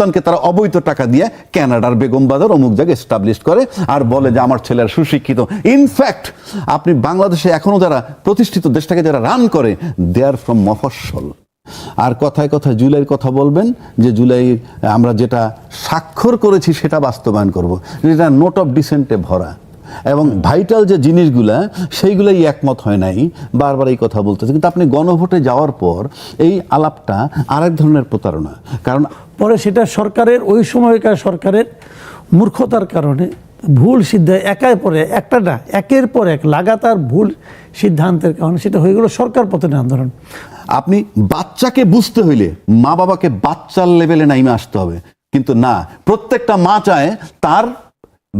সন্তানকে তারা অবৈধ টাকা দিয়ে কানাডার বেগম বাজার অমুক জায়গায় এস্টাবলিশ করে আর বলে যে আমার ছেলের সুশিক্ষিত। ইনফ্যাক্ট আপনি বাংলাদেশে এখনো যারা প্রতিষ্ঠিত দেশটাকে যারা রান করে, দে আর ফ্রম মফস্বল। আর কথায় কথায় জুলাইয়ের কথা বলবেন যে জুলাই আমরা যেটা স্বাক্ষর করেছি সেটা বাস্তবায়ন করব, যেটা নোট অফ ডিসেন্টে ভরা এবং ভাইটাল যে জিনিসগুলা সেইগুলাই একমত হয় নাই, বারবার এই কথা বলতেছে। কিন্তু আপনি গণভোটে যাওয়ার পর এই আলাপটা আরেক ধরনের প্রতারণা, কারণ পরে সেটা সরকারের ওই সময়কার সরকারের মূর্খতার কারণে ভুল সিদ্ধান্ত একের পরে একটা না একের পর এক লাগাতার ভুল সিদ্ধান্তের কারণে সেটা হয়ে গেল সরকার পতনের আন্দোলন। আপনি বাচ্চাকে বুঝতে হইলে মা বাবাকে বাচ্চার লেভেলে নাইমে আসতে হবে, কিন্তু না, প্রত্যেকটা মা চায় তার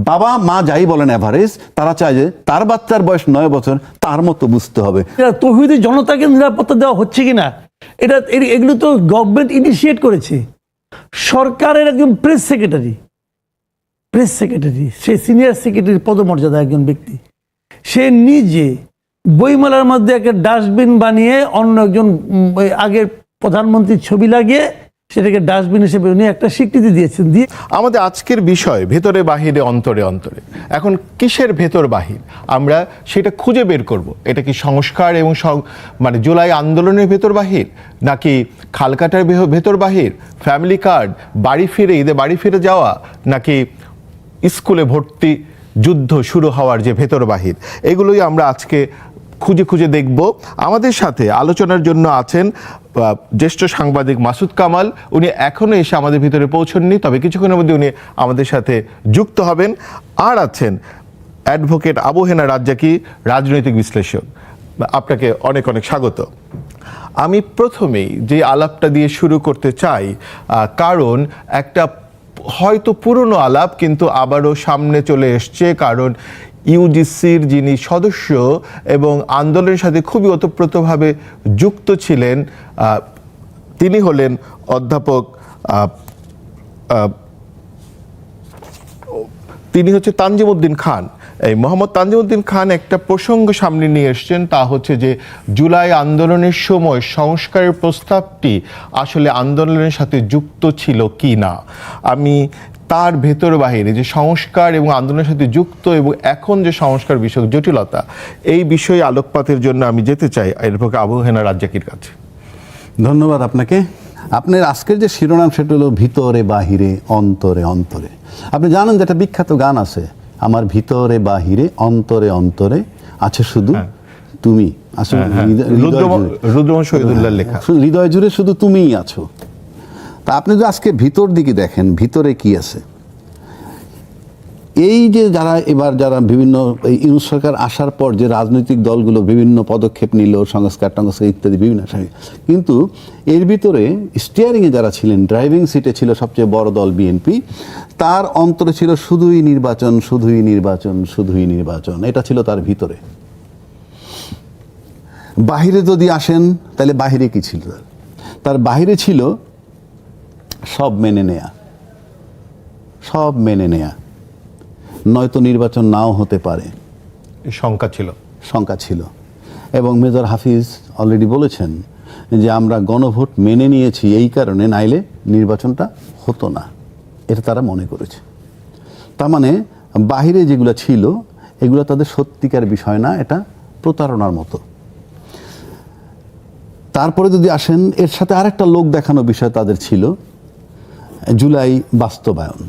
বাবা মা যাই বলেন এভারেজ, তারা চায় যে তার বাচ্চার বয়স 9 বছর, তার মতো বুঝতে হবে। তৌহিদি জনতাকে নিরাপত্তা দেওয়া হচ্ছে কিনা এগুলো তো গভর্নমেন্ট ইনিশিয়েট করেছে। সরকারের একজন প্রেস সেক্রেটারি, সে সিনিয়র সেক্রেটারি পদমর্যাদা একজন ব্যক্তি, সে নিজে বইমেলার মধ্যে একটা ডাস্টবিন বানিয়ে অন্য একজন আগের প্রধানমন্ত্রীর ছবি লাগিয়ে সেটাকে ডাস্টবিন হিসেবে উনি একটা স্বীকৃতি দিয়েছেন। দিয়ে আমাদের আজকের বিষয় ভেতরে বাহিরে অন্তরে অন্তরে, এখন কিসের ভেতর বাহির আমরা সেটা খুঁজে বের করব। এটা কি সংস্কার এবং মানে জুলাই আন্দোলনের ভেতর বাহির, নাকি খালকাটার ভেতর বাহির, ফ্যামিলি কার্ড, বাড়ি ফিরে ঈদে বাড়ি ফিরে যাওয়া, নাকি স্কুলে ভর্তি যুদ্ধ শুরু হওয়ার যে ভেতর বাহির, এগুলোই আমরা আজকে খুঁজে খুঁজে দেখব। আমাদের সাথে আলোচনার জন্য আছেন জ্যেষ্ঠ সাংবাদিক মাসুদ কামাল, উনি এখনো এসে আমাদের ভিতরে পৌঁছননি, তবে কিছুক্ষণের মধ্যে উনি আমাদের সাথে যুক্ত হবেন। আর আছেন অ্যাডভোকেট আবু হেনা রাজ্জাকি, রাজনৈতিক বিশ্লেষক। আপনাকে অনেক অনেক স্বাগত। আমি প্রথমেই যে আলাপটা দিয়ে শুরু করতে চাই, কারণ একটা হয়তো পুরনো আলাপ কিন্তু আবারও সামনে চলে এসছে, কারণ ইউজিসির যিনি সদস্য এবং আন্দোলনের সাথে খুবই ওতপ্রোতভাবে যুক্ত ছিলেন, তিনি হলেন অধ্যাপক তিনি হচ্ছে তানজিমউদ্দিন খান। এই মোহাম্মদ তানজিমউদ্দিন খান একটা প্রসঙ্গ সামনে নিয়ে এসছেন, তা হচ্ছে যে জুলাই আন্দোলনের সময় সংস্কারের প্রস্তাবটি আসলে আন্দোলনের সাথে যুক্ত ছিল কি না। আমি তার ভেতর বাহিরে যে সংস্কার এবং আন্দোলনের সাথে যুক্ত এবং এখন যে সংস্কার বিষয়ক জটিলতা, এই বিষয়ে আলোকপাতের জন্য আমি যেতে চাই অ্যাডভোকেট আবু হেনা রাজ্জাকির কাছে। ধন্যবাদ আপনাকে। আপনার আজকের যে শিরোনাম সেটা হলো ভিতরে বাহিরে অন্তরে অন্তরে। আপনি জানেন যে একটা বিখ্যাত গান আছে, আমার ভিতরে বাহিরে অন্তরে অন্তরে আছে শুধু তুমি। আসলে রুদ্রমোহন শহীদুল্লাহর লেখা। হৃদয় জুড়ে শুধু তুমিই আছো। তা আপনি যদি আজকে ভিতর দিকে দেখেন, ভিতরে কি আছে, এই যে যারা বিভিন্ন ইউনূস সরকার আসার পর যে রাজনৈতিক দলগুলো বিভিন্ন পদক্ষেপ নিল, সংস্কার টংস্কার ইত্যাদি বিভিন্ন, কিন্তু এর ভিতরে স্টিয়ারিংয়ে যারা ছিলেন, ড্রাইভিং সিটে ছিল সবচেয়ে বড় দল বিএনপি, তার অন্তরে ছিল শুধুই নির্বাচন, শুধুই নির্বাচন, শুধুই নির্বাচন। এটা ছিল তার ভিতরে। বাহিরে যদি আসেন তাহলে বাহিরে কি ছিল? তার বাহিরে ছিল সব মেনে নেয়া, সব মেনে নেয়া, নয়তো নির্বাচন নাও হতে পারে, শঙ্কা ছিল। এবং মেজর হাফিজ অলরেডি বলেছেন যে আমরা গণভোট মেনে নিয়েছি এই কারণে, নাইলে নির্বাচনটা হতো না, এটা তারা মনে করেছে। তার মানে বাহিরে যেগুলো ছিল এগুলো তাদের সত্যিকার বিষয় না, এটা প্রতারণার মতো। তারপরে যদি আসেন, এর সাথে আরেকটা লোক দেখানো বিষয় তাদের ছিল, জুলাই বাস্তবায়ন,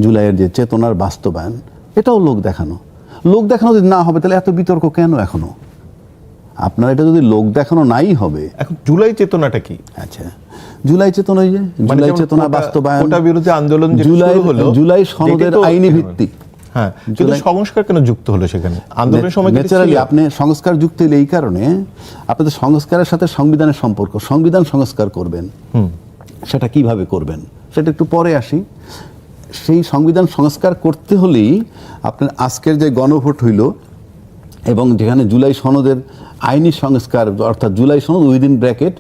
জুলাইয়ের যে চেতনার বাস্তবায়ন, এটাও লোক দেখানো যদি না হবে তাহলে এত বিতর্ক কেন এখনো? আপনার এটা যদি লোক দেখানো নাই হবে, এখন জুলাই চেতনাটা কি? আচ্ছা, জুলাই চেতনা, যে জুলাই চেতনা বাস্তবায়ন, কোটা বিরোধী আন্দোলন, জুলাই সনদের আইনি ভিত্তি। হ্যাঁ, কিন্তু সংস্কার কেন যুক্ত হলো সেখানে? আন্দোলনের সময় ন্যাচারালি আপনি সংস্কার যুক্ত হলে এই কারণে আপনাদের সংস্কারের সাথে সংবিধানের সম্পর্ক, সংবিধান সংস্কার করবেন, সেটা কিভাবে করবেন সেটা একটু পরে আসি। সেই সংবিধান সংস্কার করতে হলেই আপনার আজকের যে গণভোট হইল এবং যেখানে জুলাই সনদের আইনি সংস্কার, অর্থাৎ জুলাই সনদ উইদিন ব্র্যাকেট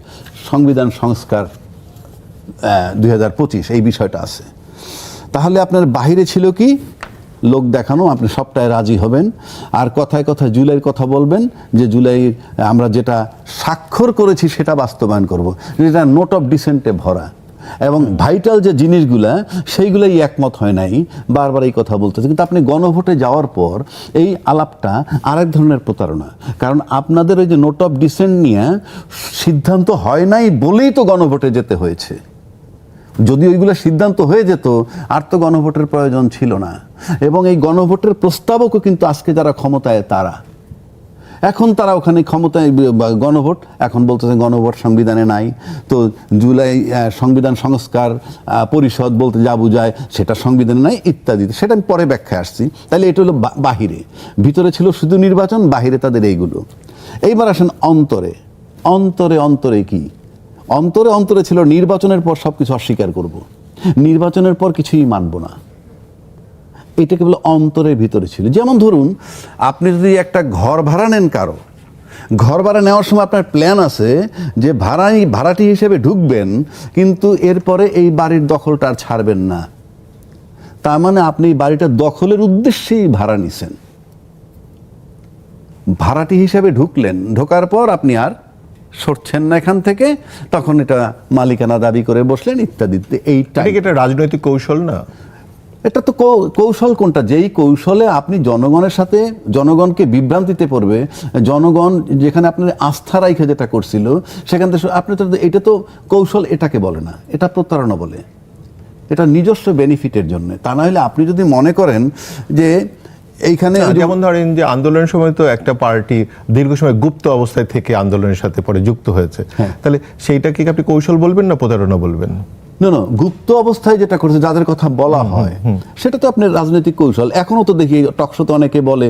সংবিধান সংস্কার 2025, এই বিষয়টা আছে। তাহলে আপনার বাহিরে ছিল কি লোক দেখানো, আপনি সবটায় রাজি হবেন আর কথায় কথায় জুলাইয়ের কথা বলবেন যে জুলাই আমরা যেটা স্বাক্ষর করেছি সেটা বাস্তবায়ন করব, যেটা নোট অফ ডিসেন্টে ভরা এবং ভাইটাল যে জিনিসগুলা সেইগুলাই একমত হয় নাই, বারবার এই কথা বলতেছে। কিন্তু আপনি গণভোটে যাওয়ার পর এই আলাপটা আরেক ধরনের প্রতারণা, কারণ আপনাদের ওই যে নোট অফ ডিসেন্ট নিয়ে সিদ্ধান্ত হয় নাই বলেই তো গণভোটে যেতে হয়েছে। যদি ওইগুলো সিদ্ধান্ত হয়ে যেত আর তো গণভোটের প্রয়োজন ছিল না। এবং এই গণভোটের প্রস্তাবকও কিন্তু আজকে যারা ক্ষমতায় তারা, এখন তারা ওখানে ক্ষমতায় গণভোট, এখন বলতেছে গণভোট সংবিধানে নাই, তো জুলাই সংবিধান সংস্কার পরিষদ বলতে যা বোঝায় সেটা সংবিধানে নাই ইত্যাদি। সেটা আমি পরে ব্যাখ্যায় আসছি। তাহলে এটা হলো বাহিরে, ভিতরে ছিল শুধু নির্বাচন, বাহিরে তাদের এইগুলো। এইবার আসেন অন্তরে। অন্তরে অন্তরে কি? অন্তরে অন্তরে ছিল নির্বাচনের পর সব কিছু অস্বীকার করব, নির্বাচনের পর কিছুই মানব না। এটা কেবল অন্তরের ভিতরে ছিল। যেমন ধরুন, আপনি যদি একটা ঘর ভাড়া নেন, কারো ঘর ভাড়া নেওয়ার সময় আপনার প্ল্যান আছে যে ভাড়াটি হিসেবে ঢুকবেন, কিন্তু এরপরে এই বাড়ির দখলটা আর ছাড়বেন না। তার মানে আপনি এই বাড়িটা দখলের উদ্দেশ্যেই ভাড়া নিছেন। ভাড়াটি হিসেবে ঢুকলেন, ঢোকার পর আপনি আর সরছেন না এখান থেকে, তখন এটা মালিকানা দাবি করে বসলেন ইত্যাদি। এইটা এটা রাজনৈতিক কৌশল না? এটা তো কৌশল কোনটা? যেই কৌশলে আপনি জনগণের সাথে, জনগণকে বিভ্রান্তিতে পড়বে, জনগণ যেখানে আপনার আস্থা রাইখে যেটা করছিল সেখান থেকে আপনি তো, এটা তো কৌশল এটাকে বলে না, এটা প্রতারণা বলে। এটা নিজস্ব বেনিফিটের জন্য। তা না হলে আপনি যদি মনে করেন যে এইখানে, যেমন ধরেন যে আন্দোলনের সময় তো একটা পার্টি দীর্ঘ সময় গুপ্ত অবস্থায় থেকে আন্দোলনের সাথে পরে যুক্ত হয়েছে, তাহলে সেইটাকে কি আপনি কৌশল বলবেন না প্রতারণা বলবেন? না, গুপ্ত অবস্থায় যেটা করেছে, যাদের কথা বলা হয়, সেটা তো আপনার রাজনৈতিক কৌশল। এখনো তো দেখি টকশোতে অনেকে বলে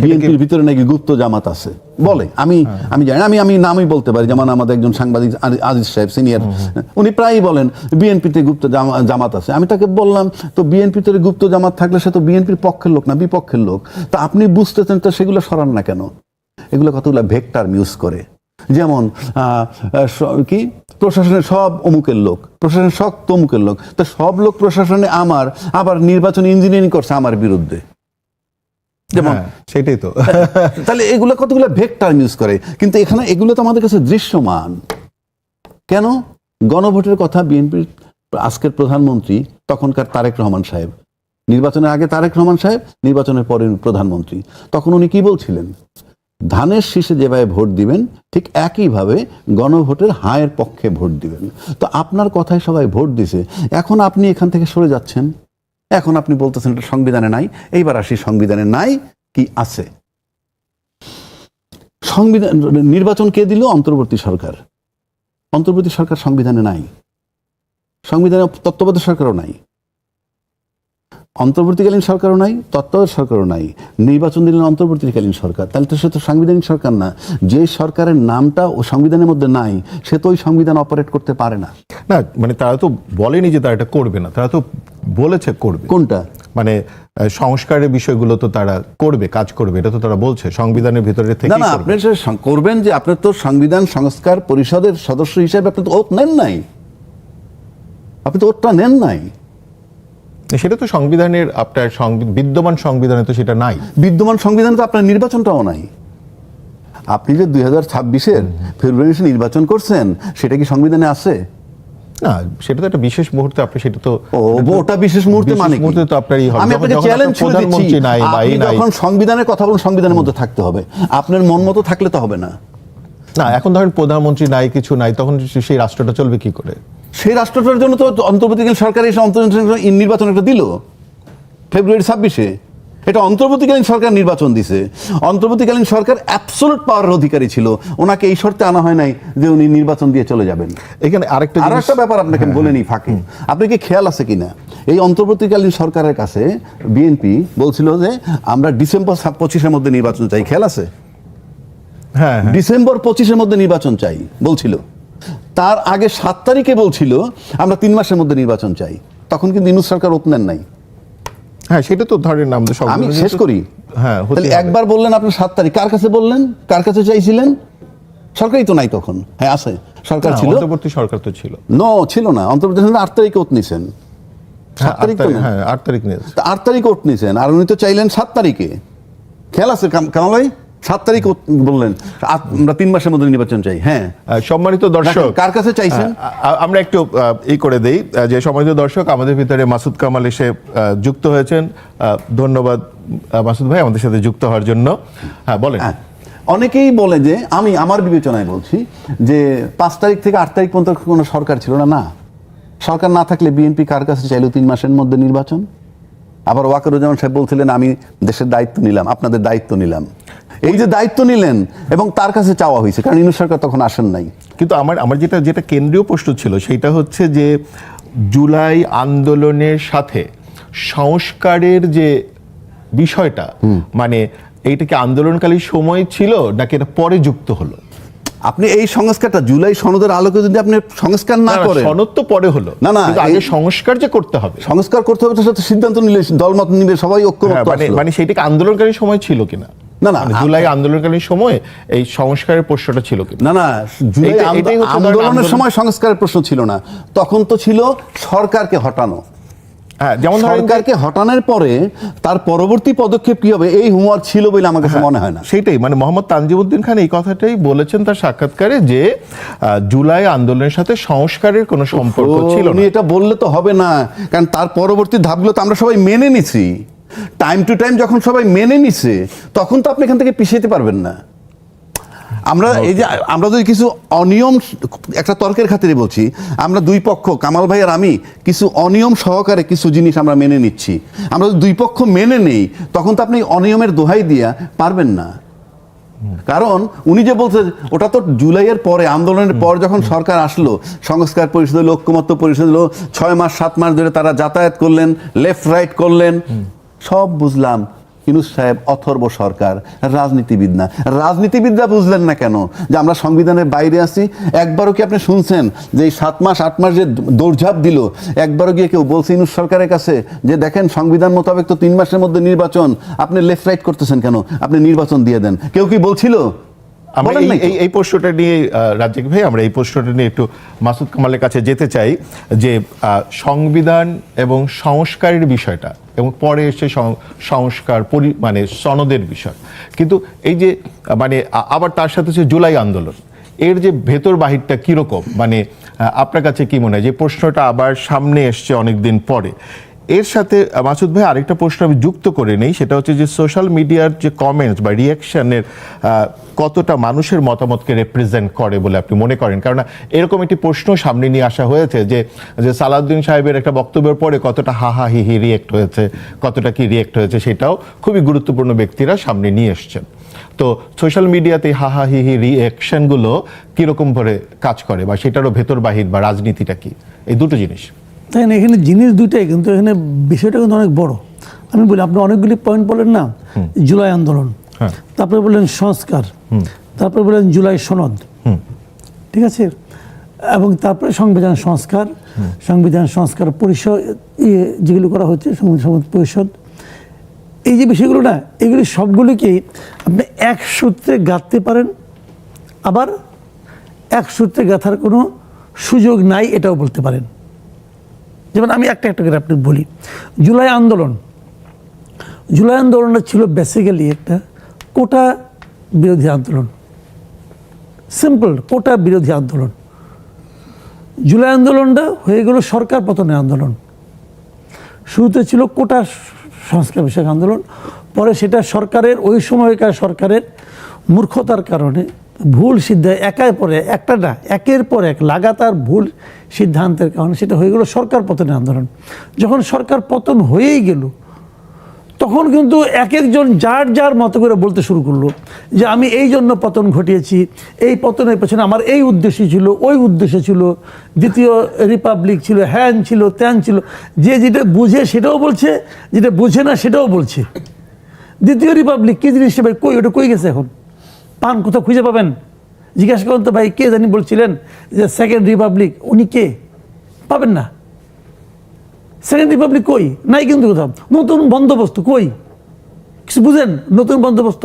বিএনপির ভিতরে নাকি গুপ্ত জামাত আছে, বলে। আমি জানি, আমি নামই বলতে পারি। যেমন আমাদের একজন সাংবাদিক আজিজ সাহেব, সিনিয়র, উনি প্রায়ই বলেন বিএনপিতে গুপ্ত জামাত আছে। আমি তাকে বললাম, তো বিএনপিতে গুপ্ত জামাত থাকলে সে তো বিএনপির পক্ষের লোক না, বিপক্ষের লোক। তা আপনি বুঝতেছেন, তো সেগুলো সরান না কেন? এগুলো কতগুলো ভেক্টর ইউজ করে। যেমন কি, প্রশাসনের সব অমুকের লোক, প্রশাসনের সব তমুকের লোক, তো সব লোক প্রশাসনে আমার, আবার নির্বাচন ইঞ্জিনিয়ারিং করছে আমার বিরুদ্ধে, যেমন সেটাই তো। তাহলে এগুলো কতগুলো ভেক্টর ইউজ করে। কিন্তু এখানে এগুলো তো আমাদের কাছে দৃশ্যমান। কেন? গণভোটের কথা বিএনপির আজকের প্রধানমন্ত্রী, তখনকার তারেক রহমান সাহেব, নির্বাচনের আগে তারেক রহমান সাহেব, নির্বাচনের পরে প্রধানমন্ত্রী, তখন উনি কি বলছিলেন? ধানের শীষে যেভাবে ভোট দিবেন ঠিক একইভাবে গণভোটের হায়ের পক্ষে ভোট দিবেন। তো আপনার কথায় সবাই ভোট দিছে, এখন আপনি এখান থেকে সরে যাচ্ছেন। এখন আপনি বলতেছেন এটা সংবিধানে নাই। এইবার আসি, সংবিধানে নাই কি আছে? সংবিধান, নির্বাচন কে দিল? অন্তর্বর্তী সরকার। অন্তর্বর্তী সরকার সংবিধানে নাই, সংবিধানে তত্ত্বাবধায়ক সরকারও নাই, অন্তর্বর্তীকালীন সরকারও নাই, তত্ত্বাবধায়ক সরকারও নাই। নির্বাচন দিলেন অন্তর্বর্তীকালীন সরকার, তাহলে তো সে তো সাংবিধানিক সরকার না। যে সরকারের নামটা ও সংবিধানের মধ্যে নাই, সে তো ওই সংবিধান অপারেট করতে পারে না। না, মানে তারা তো বলেনি যে তারা এটা করবে না, তারা তো বলেছে করবে। কোনটা? মানে সংস্কারের বিষয়গুলো তো তারা করবে, কাজ করবে, এটা তো তারা বলছে সংবিধানের ভিতরে থেকে। না, আপনি করবেন যে আপনার তো সংবিধান সংস্কার পরিষদের সদস্য হিসেবে আপনি তো ওত নেন নাই, আপনি তো ওতটা নেন নাই। সেটা তো সংবিধানের, আপনার বিদ্যমান সংবিধানে তো সেটা নাই। বিদ্যমান সংবিধানে তো আপনার নির্বাচনটাও নাই। আপনি যে 2026-এর ফেব্রুয়ারি নির্বাচন করছেন, সেটা কি সংবিধানে আছে? না, সেটা তো একটা বিশেষ মুহূর্তে, আপনি সেটা তো, ওটা বিশেষ মুহূর্তে মানে কি? মুহূর্তে তো আপনারই হবে। আমি আপনাকে চ্যালেঞ্জ ছুড়ে দিচ্ছি, আপনি যখন সংবিধানের কথা বলেন, সংবিধানের মধ্যে থাকতে হবে। আপনার মন মতো থাকলে তো হবে না। না, এখন ধরেন প্রধানমন্ত্রী নাই, কিছু নাই, তখন সেই রাষ্ট্রটা চলবে কি করে? সেই রাষ্ট্রটার জন্য তো অন্তর্বর্তীকালীন সরকার এসে নির্বাচন একটা দিল ফেব্রুয়ারি 26-এ। এটা অন্তর্বর্তীকালীন সরকার নির্বাচন দিছে। অন্তর্বর্তীকালীন সরকার অ্যাবসলিউট পাওয়ারের অধিকারী ছিল, ওনাকে এই শর্তে আনা হয় নাই যে উনি নির্বাচন দিয়ে চলে যাবেন। এখানে আরেকটা ব্যাপার আপনাকে বলে নি ফাঁকে, আপনি কি খেয়াল আছে কিনা, এই অন্তর্বর্তীকালীন সরকারের কাছে বিএনপি বলছিল যে আমরা ডিসেম্বর 25-এর মধ্যে নির্বাচন চাই। খেয়াল আছে? হ্যাঁ, ডিসেম্বর 25-এর মধ্যে নির্বাচন চাই বলছিল। তার আগে 7 তারিখে বলছিল আমরা 3 মাসের মধ্যে নির্বাচন চাই। তখন কিন্তু ইউনূস সরকার ওত নেন নাই। হ্যাঁ, সেটা তো ধরেন আমি শেষ করি। হ্যাঁ, তাহলে একবার বললেন আপনি 7 তারিখ, কার কাছে বললেন, কার কাছে চাইছিলেন? সরকারই তো নাই তখন। হ্যাঁ, আছে, সরকার ছিল, অন্তর্বর্তী সরকার তো ছিল। ছিল না, অন্তর্বর্তী 8 তারিখে ওত নিছেন। 7 তারিখ তো না, 8 তারিখ নিয়েছে। 8 তারিখে ওত নিছেন, আর উনি তো চাইলেন 7 তারিখে। খেয়াল আছে কামাল ভাই? 7 তারিখ বললেন আমরা 3 মাসের মধ্যে নির্বাচন চাই। হ্যাঁ, সম্মানিত দর্শক, কার কাছে চাইছেন? আমরা একটু করে দেই যে সম্মানিত দর্শক, আমাদের ভিতরে মাসুদ কামাল এসে যুক্ত হয়েছেন। ধন্যবাদ মাসুদ ভাই আমাদের সাথে যুক্ত হওয়ার জন্য। হ্যাঁ, বলেন। অনেকেই বলে যে আমি আমার বিবেচনায় বলছি যে 5 তারিখ থেকে 8 তারিখ পর্যন্ত কোনো সরকার ছিল না। না, সরকার না থাকলে বিএনপি কার কাছে চাইলো 3 মাসের মধ্যে নির্বাচন? আবার ওয়াকারুজ্জামান সাহেব বলছিলেন আমি দেশের দায়িত্ব নিলাম, আপনাদের দায়িত্ব নিলাম। এই যে দায়িত্ব নিলেন এবং তার কাছে চাওয়া হয়েছে, কারণ ইউনূস সরকার তখন আসেন নাই। কিন্তু আমার যেটা কেন্দ্রীয় প্রশ্ন ছিল সেটা হচ্ছে যে জুলাই আন্দোলনের সাথে সংস্কারের যে বিষয়টা, মানে এইটা কি আন্দোলনকালীন সময় ছিল নাকি এটা পরে যুক্ত হলো? আপনি এই সংস্কারটা জুলাই সনদের আলোকে যদি আপনি সংস্কার না করেন, সনদ তো পরে হলো, না কিন্তু আগে সংস্কার যে করতে হবে, সংস্কার করতে হবে, তো সেটা সিদ্ধান্ত নিলে দলমত নিলে সবাই ঐক্যমত আসলো। মানে সেইটাকে আন্দোলনকালীন সময় ছিল কিনা? না না, জুলাই আন্দোলনকালীন সময় এই সংস্কারের প্রশ্নটা ছিল কিনা? না না, জুলাই এটাই হচ্ছে আন্দোলনের সময় সংস্কারের প্রশ্ন ছিল না, তখন তো ছিল সরকারকে হটানো। হ্যাঁ, যেমন সরকারকে হটানোর পরে তার পরবর্তী পদক্ষেপ কি হবে এই হোমওয়ার্ক ছিল বলে আমার কাছে মনে হয় না। সেইটাই, মানে মোহাম্মদ তানজিমউদ্দিন খান এই কথাটাই বলেছেন তার সাক্ষাৎকারে যে জুলাই আন্দোলনের সাথে সংস্কারের কোনো সম্পর্ক ছিল না। এটা বললে তো হবে না, কারণ তার পরবর্তী ধাপগুলো তো আমরা সবাই মেনে নিছি। টাইম টু টাইম যখন সবাই মেনে নিছে তখন তো আপনি এখান থেকে পিছাইতে পারবেন না। আমরা এই যে আমরা যদি কিছু অনিয়ম, একটা তর্কের খাতিরে বলছি, আমরা দুই পক্ষ, কামাল ভাই আর আমি, কিছু অনিয়ম সহকারে কিছু জিনিস আমরা মেনে নিচ্ছি। আমরা যদি দুই পক্ষ মেনে নেই তখন তো আপনি অনিয়মের দোহাই দিয়া পারবেন না। কারণ উনি যে বলছে ওটা তো জুলাইয়ের পরে, আন্দোলনের পর যখন সরকার আসলো, সংস্কার পরিষদ হলো, ঐক্যমত্য পরিষদ হলো, 6 মাস 7 মাস ধরে তারা যাতায়াত করলেন, লেফট রাইট করলেন, সব বুঝলাম। ইউনূস সাহেব অথর্ব সরকার, রাজনীতিবিদ না। রাজনীতিবিদরা বুঝলেন না কেন যে আমরা সংবিধানের বাইরে আছি? একবারও কি আপনি শুনছেন যে এই 7 মাস 8 মাস যে দৌড়ঝাঁপ দিল, একবারও গিয়ে কেউ বলছে ইউনূস সরকারের কাছে যে দেখেন সংবিধান মোতাবেক তো 3 মাসের মধ্যে নির্বাচন, আপনি লেফট রাইট করতেছেন কেন, আপনি নির্বাচন দিয়ে দেন? কেউ কি বলছিল? আমরা এই প্রশ্নটা নিয়ে রাজ্জাক ভাই, আমরা এই প্রশ্নটা নিয়ে একটু মাসুদ কামালের কাছে যেতে চাই যে সংবিধান এবং সংস্কারের বিষয়টা এবং পরে এসে সংস্কার মানে সনদের বিষয়, কিন্তু এই যে মানে আবার তার সাথে হচ্ছে জুলাই আন্দোলন, এর যে ভেতর বাহিরটা কীরকম, মানে আপনার কাছে কি মনে হয় যে প্রশ্নটা আবার সামনে এসছে অনেকদিন পরে? এর সাথে মাসুদ ভাই আরেকটা প্রশ্ন আমি যুক্ত করে নেই, সেটা হচ্ছে যে সোশ্যাল মিডিয়ার যে কমেন্টস বা রিয়াকশনের কতটা মানুষের মতামতকে রিপ্রেজেন্ট করে বলে আপনি মনে করেন? কারণ এরকম একটি প্রশ্ন সামনে নিয়ে আসা হয়েছে যে সালাউদ্দিন সাহেবের একটা বক্তব্যের পরে কতটা হাহা হিহি রিয়েক্ট হয়েছে, কতটা কি রিয়েক্ট হয়েছে, সেটাও খুবই গুরুত্বপূর্ণ ব্যক্তিরা সামনে নিয়ে এসছেন। তো সোশ্যাল মিডিয়াতে হাহা হিহি রিয়াকশনগুলো কীরকম করে কাজ করে, বা সেটারও ভেতর বাহির বা রাজনীতিটা কি, এই দুটো জিনিস। তাই না, এখানে জিনিস দুইটাই, কিন্তু এখানে বিষয়টা কিন্তু অনেক বড়। আমি বলি, আপনি অনেকগুলি পয়েন্ট বলেন না, জুলাই আন্দোলন, তারপরে বললেন সংস্কার, তারপরে বললেন জুলাই সনদ, ঠিক আছে, এবং তারপরে সংবিধান সংস্কার, সংবিধান সংস্কার পরিষদ যেগুলো করা হচ্ছে, সংবিধান পরিষদ, এই যে বিষয়গুলো না, এগুলি সবগুলিকেই আপনি এক সূত্রে গাঁথতে পারেন, আবার এক সূত্রে গাঁথার কোনো সুযোগ নাই এটাও বলতে পারেন। যেমন আমি একটা একটা করে আপনি বলি, জুলাই আন্দোলনটা ছিল বেসিক্যালি একটা কোটা বিরোধী আন্দোলন, সিম্পল কোটা বিরোধী আন্দোলন। জুলাই আন্দোলনটা হয়ে গেল সরকার পতনের আন্দোলন। শুরুতে ছিল কোটা সংস্কার বিষয়ক আন্দোলন, পরে সেটা সরকারের, ওই সময়কার সরকারের মূর্খতার কারণে, ভুল সিদ্ধান্ত, একের পর এক লাগাতার ভুল সিদ্ধান্তের কারণে সেটা হয়ে গেল সরকার পতনের আন্দোলন। যখন সরকার পতন হয়েই গেল তখন কিন্তু এক একজন যার যার মতো করে বলতে শুরু করলো যে আমি এই জন্য পতন ঘটিয়েছি, এই পতনের পেছনে আমার এই উদ্দেশ্য ছিল, ওই উদ্দেশ্য ছিল, দ্বিতীয় রিপাবলিক ছিল, হ্যান ছিল, ত্যান ছিল। যে যেটা বুঝে সেটাও বলছে, যেটা বুঝে না সেটাও বলছে। দ্বিতীয় রিপাবলিক কী জিনিস ভাই, কই ওটা কই গেছে এখন? পান কোথাও খুঁজে পাবেন? জিজ্ঞাসা করুন তো ভাই, কে জানি বলছিলেন যে সেকেন্ড রিপাবলিক, উনি কে? পাবেন না। সেকেন্ড রিপাবলিক কই? নাই কিন্তু কোথাও। নতুন বন্দোবস্ত কই? কিছু বুঝেন? নতুন বন্দোবস্ত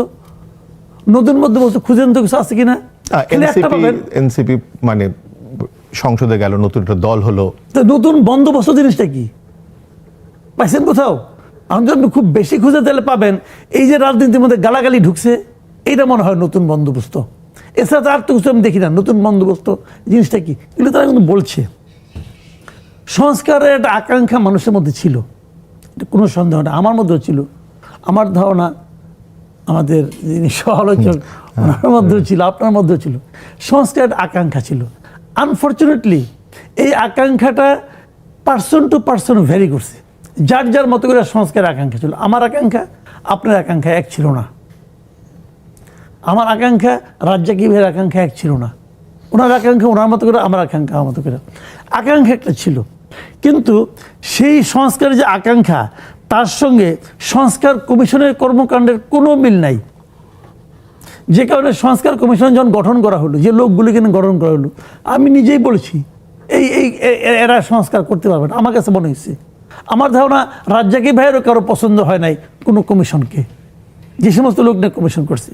খুঁজেন তো, কিছু আছে কিনা? এনসিপি মানে সংসদে গেল, নতুন একটা দল হলো, নতুন বন্দোবস্ত জিনিসটা কি পাইছেন কোথাও? আমি যদি খুব বেশি খুঁজে তাহলে পাবেন এই যে রাজনীতির মধ্যে গালাগালি ঢুকছে, এটা মনে হয় নতুন বন্দোবস্ত। এছাড়া তো আর তো কিছু আমি দেখি না। নতুন বন্দোবস্ত জিনিসটা কি, এগুলো তারা কিন্তু বলছে। সংস্কারের একটা আকাঙ্ক্ষা মানুষের মধ্যে ছিল, এটা কোনো সন্দেহ না, আমার মধ্যেও ছিল। আমার ধারণা আমাদের যিনি সমালোচক ওনার মধ্যেও ছিল, আপনার মধ্যেও ছিল। সংস্কারের আকাঙ্ক্ষা ছিল। আনফর্চুনেটলি এই আকাঙ্ক্ষাটা পার্সন টু পার্সন ভ্যারি করছে। যার যার মতো করে সংস্কারের আকাঙ্ক্ষা ছিল। আমার আকাঙ্ক্ষা আপনার আকাঙ্ক্ষা এক ছিল না। আমার আকাঙ্ক্ষা রাজ্জাকি ভাইয়ের আকাঙ্ক্ষা এক ছিল না। ওনার আকাঙ্ক্ষা ওনার মতো করে, আমার আকাঙ্ক্ষা আমার মতো করে। আকাঙ্ক্ষা একটা ছিল, কিন্তু সেই সংস্কারের যে আকাঙ্ক্ষা তার সঙ্গে সংস্কার কমিশনের কর্মকাণ্ডের কোনো মিল নাই। যে কারণে সংস্কার কমিশন যখন গঠন করা হলো, যে লোকগুলিকে গঠন করা হলো, আমি নিজেই বলেছি এরা সংস্কার করতে পারবে না। আমার কাছে মনে হয়েছে, আমার ধারণা রাজ্জাকি ভাইয়েরও কারো পছন্দ হয় নাই কোনো কমিশনকে, যে সমস্ত লোক নিয়ে কমিশন করছে।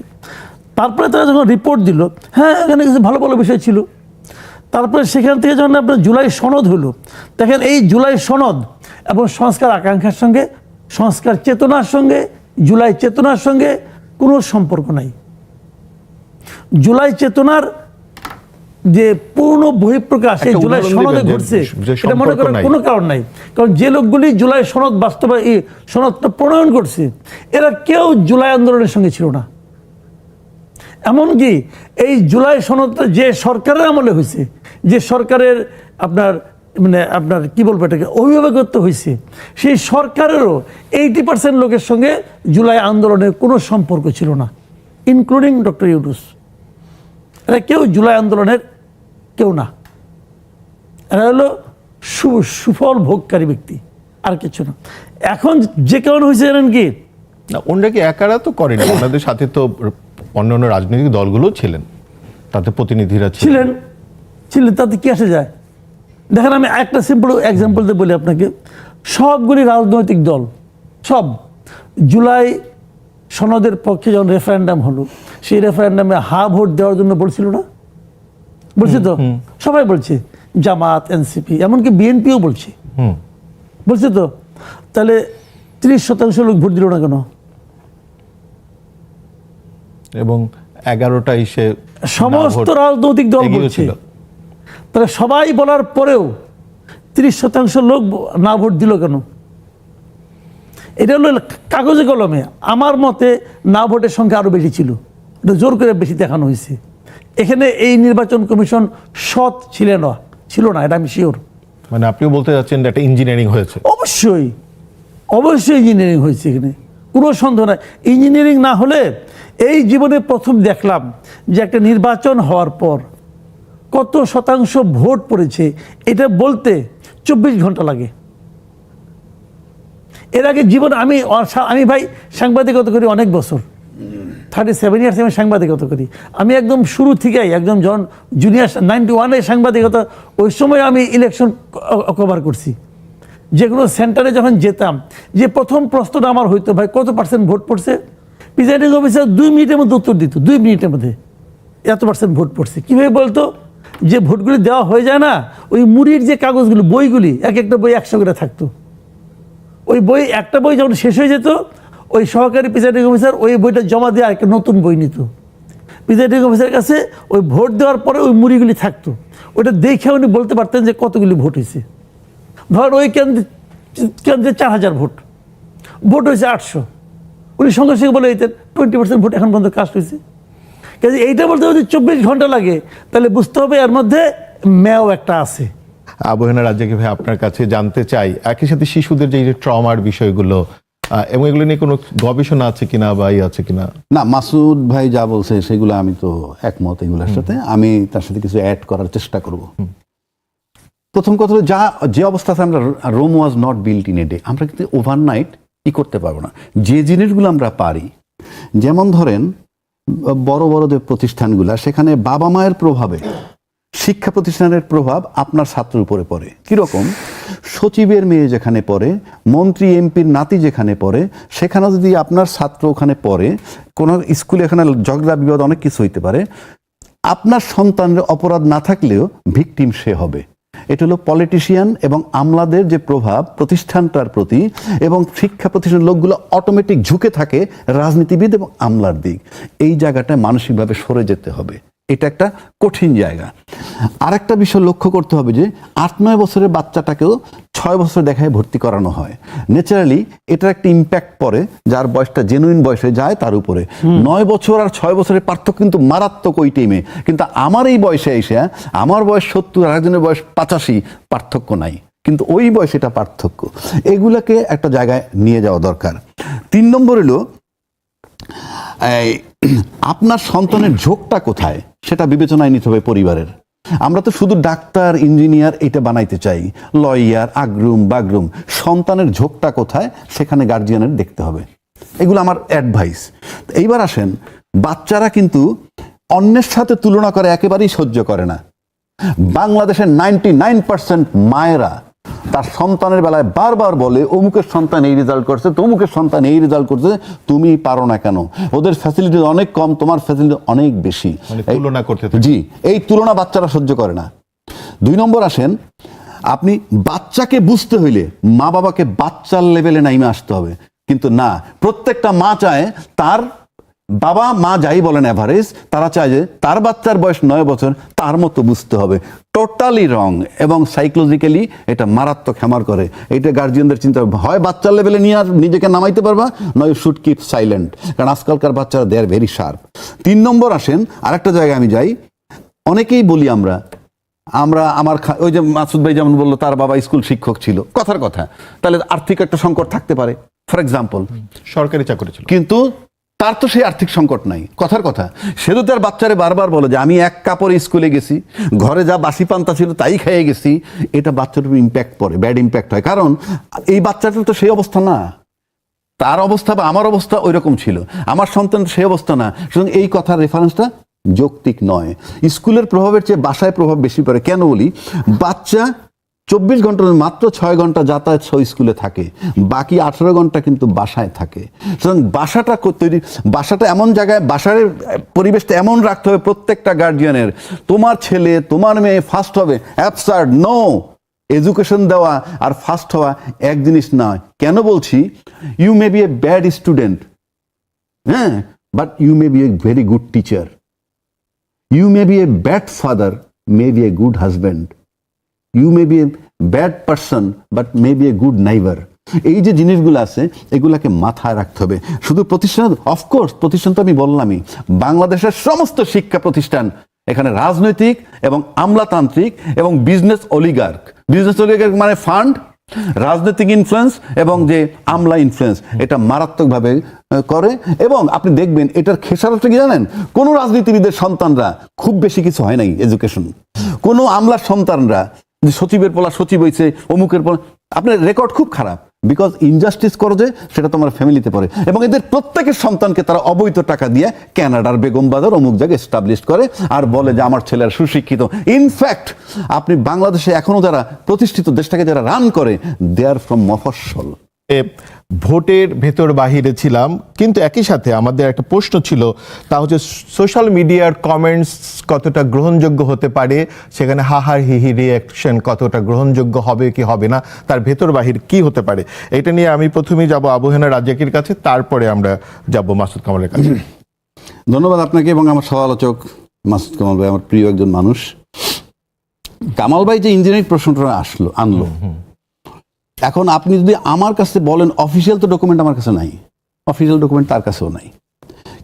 তারপরে তারা যখন রিপোর্ট দিল, হ্যাঁ এখানে কিছু ভালো ভালো বিষয় ছিল। তারপরে সেখান থেকে যখন আপনার জুলাই সনদ হলো, দেখেন এই জুলাই সনদ এবং সংস্কার আকাঙ্ক্ষার সঙ্গে, সংস্কার চেতনার সঙ্গে, জুলাই চেতনার সঙ্গে কোনো সম্পর্ক নাই। জুলাই চেতনার যে পূর্ণ বহিঃপ্রকাশ এই জুলাই সনদে ঘটছে, এটা মনে করার কোনো কারণ নাই। কারণ যে লোকগুলি জুলাই সনদ বাস্তবায়ন, এই সনদটা প্রণয়ন করছে, এরা কেউ জুলাই আন্দোলনের সঙ্গে ছিল না। এমনকি এই জুলাই সনদটা যে সরকারের আমলে হয়েছে, যে সরকারের আপনার কি বলবো এটাকে অভিভাবকত্ব হয়েছে, সেই সরকারেরও 80% লোকের সঙ্গে জুলাই আন্দোলনের কোনো সম্পর্ক ছিল না, ইনক্লুডিং ডক্টর ইউনূস। এরা কেউ জুলাই আন্দোলনের কেউ না। এরা হলো সুফল ভোগকারী ব্যক্তি, আর কিছু না। এখন যে কেমন হয়েছে জানেন কি, ওনারা কি একারা তো করেনি, ওনাদের সাথে তো অন্যান্য রাজনৈতিক দলগুলো ছিলেন, তাতে প্রতিনিধিরা ছিলেন, তাতে কি আসে যায়? দেখেন আমি একটা সিম্পল এক্সাম্পল দিয়ে বলি আপনাকে। সবগুলি রাজনৈতিক দল সব জুলাই সনদের পক্ষে যখন রেফারেন্ডাম হলো, সেই রেফারেন্ডামে হা ভোট দেওয়ার জন্য বলছিল না? বলছে তো, সবাই বলছে, জামাত, এনসিপি, এমনকি বিএনপিও বলছে, বলছে তো। তাহলে 30% লোক ভোট দিল না কেন? এবং 11টা এসে সমস্ত রাজনৈতিক দল বলছে। তাহলে সবাই বলার পরেও 30% লোক না ভোট দিল কেন? এটা হলো কাগজে কলমে। আমার মতে না ভোটের সংখ্যা আরো বেশি ছিল, এটা জোর করে বেশি দেখানো হয়েছে। এখানে এই নির্বাচন কমিশন সৎ ছিল না, এটা আমি শিওর। মানে আপনিও বলতে যাচ্ছেন একটা ইঞ্জিনিয়ারিং হয়েছে? অবশ্যই ইঞ্জিনিয়ারিং হয়েছে, এখানে কোনো সন্দেহ নাই। ইঞ্জিনিয়ারিং না হলে, এই জীবনে প্রথম দেখলাম যে একটা নির্বাচন হওয়ার পর কত শতাংশ ভোট পড়েছে, এটা বলতে 24 ঘন্টা লাগে। এর আগে জীবন আমি ভাই সাংবাদিকতা করি অনেক বছর, 37 ইয়ার্স আমি সাংবাদিকতা করি। আমি একদম শুরু থেকেই, একদম যখন জুনিয়র 91-এ সাংবাদিকতা, ওই সময় আমি ইলেকশন কভার করছি। যে কোনো সেন্টারে যখন যেতাম, যে প্রথম প্রশ্নটা আমার হইতো, ভাই কত % ভোট পড়ছে? প্রিজাইডিং অফিসার 2 মিনিটের মধ্যে উত্তর দিত, 2 মিনিটের মধ্যে এত % ভোট পড়ছে। কীভাবে বলতো? যে ভোটগুলি দেওয়া হয়ে যায় না, ওই মুড়ির যে কাগজগুলি, বইগুলি, এক একটা বই 100 করে থাকতো। ওই বই, একটা বই যখন শেষ হয়ে যেত, ওই সহকারী প্রিজাইডিং অফিসার ওই বইটা জমা দিয়ে একটা নতুন বই নিত। প্রিজাইডিং অফিসারের কাছে ওই ভোট দেওয়ার পরে ওই মুড়িগুলি থাকতো, ওটা দেখে উনি বলতে পারতেন যে কতগুলি ভোট হয়েছে। ধর ওই কেন্দ্রে 4000 ভোট হয়েছে 800, উনি সঙ্গে সঙ্গে বলে দিতেন 20% ভোট এখন পর্যন্ত কাস্ট হয়েছে। কাজে এইটা বলতে যদি 24 ঘন্টা লাগে, তাহলে বুঝতে হবে এর মধ্যে ম্যাও একটা আছে। আবহেনা রাজ্জাকি ভাই, আপনার কাছে জানতে চাই, একই সাথে শিশুদের যে ট্রমার বিষয়গুলো এবং এগুলো নিয়ে কোনো গবেষণা আছে কিনা বা আছে কিনা? না, মাসুদ ভাই যা বলছে সেগুলো আমি তো একমত এগুলোর সাথে। আমি তার সাথে কিছু অ্যাড করার চেষ্টা করব। প্রথম কথা হলো, যে অবস্থাতে আমরা, Rome was not built in a day, আমরা কিন্তু ওভারনাইট করতে পারবো না। যে জিনিসগুলো আমরা পারি, যেমন ধরেন বড় বড় যে প্রতিষ্ঠানগুলা, সেখানে বাবা মায়ের প্রভাবে, শিক্ষা প্রতিষ্ঠানের প্রভাব আপনার ছাত্রের উপরে পড়ে। কিরকম? সচিবের মেয়ে যেখানে পড়ে, মন্ত্রী এমপির নাতি যেখানে পড়ে, সেখানে যদি আপনার ছাত্র ওখানে পড়ে, কোনো স্কুলে এখানে ঝগড়া বিবাদ অনেক কিছু হইতে পারে। আপনার সন্তানের অপরাধ না থাকলেও ভিকটিম সে হবে। এটা হলো পলিটিশিয়ান এবং আমলাদের যে প্রভাব প্রতিষ্ঠানটার প্রতি, এবং শিক্ষা প্রতিষ্ঠানের লোকগুলো অটোমেটিক ঝুঁকে থাকে রাজনীতিবিদ এবং আমলার দিক। এই জায়গাটায় মানসিকভাবে সরে যেতে হবে, এটা একটা কঠিন জায়গা। আরেকটা বিষয় লক্ষ্য করতে হবে যে 8-9 বছরের বাচ্চাটাকেও 6 বছর দেখায় ভর্তি করানো হয়। ন্যাচারালি এটার একটা ইম্প্যাক্ট পড়ে যার বয়সটা জেনুইন বয়সে যায় তার উপরে। 9 বছর আর 6 বছরের পার্থক্য কিন্তু মারাত্মক ওই টিমে, কিন্তু আমার এই বয়সে এসে আমার বয়স 70 আর একজনের বয়স 85, পার্থক্য নাই, কিন্তু ওই বয়সে এটা পার্থক্য। এগুলাকে একটা জায়গায় নিয়ে যাওয়া দরকার। 3 নম্বর হলো আপনার সন্তানের ঝোঁকটা কোথায় সেটা বিবেচনায় নিতে হবে পরিবারের। আমরা তো শুধু ডাক্তার ইঞ্জিনিয়ার এটা বানাইতে চাই, লয়ার আগরুম বাগরুম, সন্তানের ঝোঁকটা কোথায় সেখানে গার্জিয়ানের দেখতে হবে। এগুলো আমার অ্যাডভাইস। এইবার আসেন, বাচ্চারা কিন্তু অন্যের সাথে তুলনা করে একেবারেই সহ্য করে না। বাংলাদেশের 99% মায়েরা তার সন্তানের বেলায় বারবার বলে অমুকের সন্তান এই রেজাল্ট করছে, তমুকের সন্তান এই রেজাল্ট করছে, তুমি পারো না কেন? ওদের ফ্যাসিলিটি অনেক কম, তোমার ফ্যাসিলিটি অনেক বেশি। তুলনা করতে থাকে। জি, এই তুলনা বাচ্চারা সহ্য করে না। 2 নম্বর আসেন, আপনি বাচ্চাকে বুঝতে হইলে মা বাবাকে বাচ্চার লেভেলে নাইমে আসতে হবে, কিন্তু না, প্রত্যেকটা মা চায় তার বাবা মা যাই বলেন এভারেজ, তারা চায় যে তার বাচ্চার বয়স 9 বছর তার মতো বুঝতে হবে। টোটালি রং, এবং সাইকোলজিক্যালি এটা মারাত্মক হ্যামার করে। এটা গার্জিয়ানদের চিন্তা হবে, হয় বাচ্চার লেভেলে নিয়ে আর নিজেকে নামাইতে পারবা, নয় শুড কিপ সাইলেন্ট, কারণ আজকালকার বাচ্চারা দে আর ভেরি শার্প। 3 নম্বর আসেন, আরেকটা জায়গায় আমি যাই, অনেকেই বলি আমরা আমার ওই যে মাসুদ ভাই যেমন বললো তার বাবা স্কুল শিক্ষক ছিল, কথার কথা, তাহলে আর্থিক একটা সংকট থাকতে পারে ফর এক্সাম্পল, সরকারি চাকরি ছিল, কিন্তু তার তো সেই আর্থিক সংকট নাই, কথার কথা। সে তো তার বাচ্চারে বারবার বলে যে আমি এক কাপড়ে স্কুলে গেছি, ঘরে যা বাসি পান্তা ছিল তাই খেয়ে গেছি। এটা বাচ্চার উপর ইম্প্যাক্ট পড়ে, ব্যাড ইম্প্যাক্ট হয়, কারণ এই বাচ্চাটার তো সেই অবস্থা না, তার অবস্থা বা আমার অবস্থা ওই রকম ছিল, আমার সন্তান সেই অবস্থা না। সুতরাং এই কথার রেফারেন্সটা যৌক্তিক নয়। স্কুলের প্রভাবের চেয়ে বাসায় প্রভাব বেশি পড়ে। কেন বলি? বাচ্চা 24 ঘন্টার মাত্র 6 ঘন্টা যাতায়াত সহ স্কুলে থাকে, বাকি 18 ঘন্টা কিন্তু বাসায় থাকে। সুতরাং বাসাটা এমন জায়গায়, বাসার পরিবেশটা এমন রাখতে হবে প্রত্যেকটা গার্জিয়ানের, তোমার ছেলে তোমার মেয়ে ফার্স্ট হবে, অ্যাবসার্ড নো। এডুকেশন দেওয়া আর ফার্স্ট হওয়া এক জিনিস নয়। কেন বলছি? You may be a bad student, হ্যাঁ, but you may be a very good teacher. You may be a bad father, may be a good husband. You may be a bad person but may be a good neighbour. এই যে জিনিসগুলো আছে এগুলাকে মাথায় রাখতে হবে। শুধু প্রতিষ্ঠান, অফকোর্স প্রতিষ্ঠান তো আমি বললামই, বাংলাদেশের সমস্ত শিক্ষা প্রতিষ্ঠান এখানে রাজনৈতিক এবং আমলাতান্ত্রিক এবং বিজনেস অলিগার্ক মানে ফান্ড, রাজনৈতিক ইনফ্লুয়েন্স এবং যে আমলা ইনফ্লুয়েন্স, এটা মারাত্মকভাবে করে। এবং আপনি দেখবেন এটার খেসারতটা কি জানেন? কোনো রাজনীতিবিদের সন্তানরা খুব বেশি কিছু হয় নাই এডুকেশন, কোনো আমলার সন্তানরা, সচিবের পোলা সচিব হয়েছে, অমুকের পোলা, আপনার রেকর্ড খুব খারাপ, বিকজ ইনজাস্টিস করো যে সেটা তোমার ফ্যামিলিতে পড়ে। এবং এদের প্রত্যেকের সন্তানকে তারা অবৈধ টাকা দিয়ে কানাডার বেগম বাজার অমুক জায়গায় এস্টাবলিশ করে আর বলে যে আমার ছেলেরা সুশিক্ষিত। ইনফ্যাক্ট আপনি বাংলাদেশে এখনো যারা প্রতিষ্ঠিত দেশটাকে যারা রান করে, দে আর ফ্রম মফস্বল। ভোটের ভেতর বাহিরে ছিলাম, কিন্তু একই সাথে আমাদের একটা প্রশ্ন ছিল, তা হচ্ছে সোশ্যাল মিডিয়ার কমেন্টস কতটা গ্রহণযোগ্য হতে পারে, সেখানে হাহার হিহি রিয়াকশন কতটা গ্রহণযোগ্য হবে কি হবে না, তার ভেতর বাহির কি হতে পারে, এটা নিয়ে আমি প্রথমেই যাব আবু হেনা রাজ্জাকির কাছে, তারপরে আমরা যাব মাসুদ কামালের কাছে। ধন্যবাদ আপনাকে এবং আমার সহ-আলোচক মাসুদ কামাল ভাই, আমার প্রিয় একজন মানুষ। কামাল ভাই যে ইঞ্জিনিয়ারিং প্রশ্নটা আনলো, এখন আপনি যদি আমার কাছে বলেন, অফিসিয়াল তো ডকুমেন্ট আমার কাছে নাই, অফিসিয়াল ডকুমেন্ট তার কাছেও নাই,